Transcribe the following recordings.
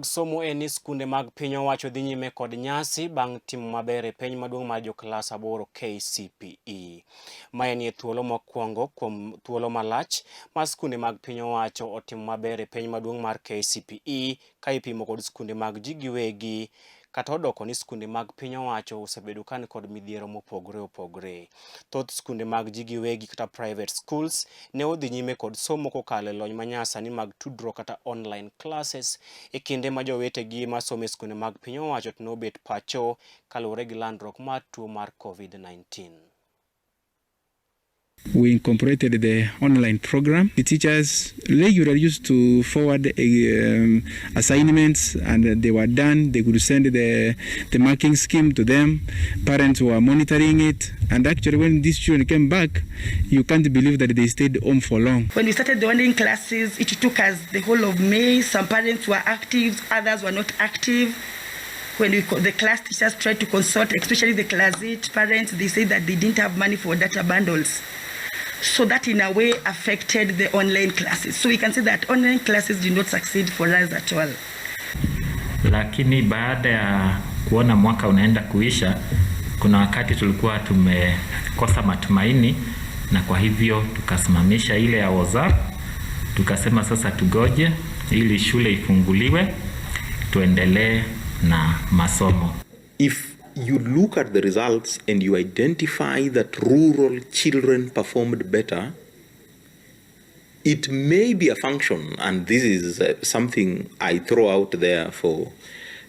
Somo enie skunde mag pinyowacho dhi nyime kod nyasi bang' timo maber e penj maduong' mar joklas 8 Kcpe. Ma enie thuolo mokuongo kuom thuolo malach ma skunde mag pinyowacho otimo maber e penj maduong' mar Kcpe ka ipimo kod skunde mag giwegi kata odokoni skunde mag pinyowacho osebedo kan kod midhiero mopogore opogore. Thoth skunde mag giwegi kata private schools ne odhi nyime kod somo kokalo e lony manyasani mag tudruok kata online classes e kinde ma jowetegi masomo e skunde mag pinyowacho to nobet pacho kaluwore gi landruok mar tuo mar COVID-19. We incorporated the online program. The teachers regularly used to forward assignments, and they were done. They could send the marking scheme to them. Parents were monitoring it. And actually, when these children came back, you can't believe that they stayed home for long. When we started the online classes, it took us the whole of May. Some parents were active, others were not active. When the class teachers tried to consult, especially the class 8 parents, they said that they didn't have money for data bundles. So that in a way affected the online classes. So we can say that online classes did not succeed for us at all. Lakini baada ya kuona mwaka unaenda kuisha, kuna wakati tulikuwa tumekosa matumaini, na kwa hivyo tukasimamisha ile ya WhatsApp. Tukasema sasa tugoje ili shule ifunguliwe tuendelee na masomo. If you look at the results and you identify that rural children performed better, it may be a function, and this is something I throw out there for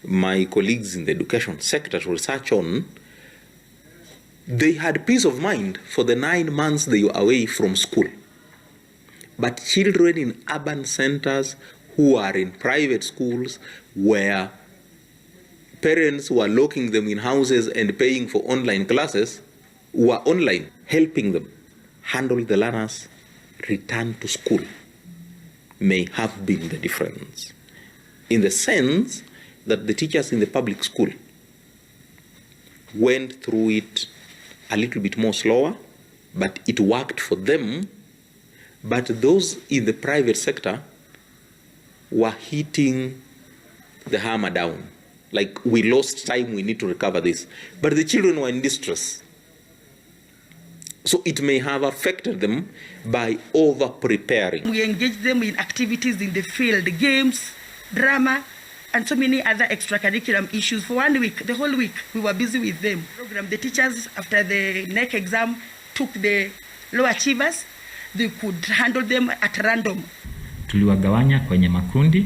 my colleagues in the education sector to research on. They had peace of mind for the 9 months they were away from school. But children in urban centers who are in private schools, where parents were locking them in houses and paying for online classes, were online, helping them handle the learners, return to school, may have been the difference. In the sense that the teachers in the public school went through it a little bit more slower, but it worked for them. But those in the private sector were hitting the hammer down. Like, we lost time, we need to recover this. But the children were in distress. So it may have affected them by over-preparing. We engaged them in activities in the field, games, drama, and so many other extracurricular issues. For 1 week, the whole week, we were busy with them. The teachers, after the NEC exam, took the low achievers. They could handle them at random. Tuliwagawanya kwenye makundi.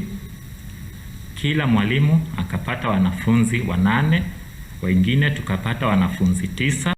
Kila mwalimu akapata wanafunzi 8, wengine tukapata wanafunzi 9.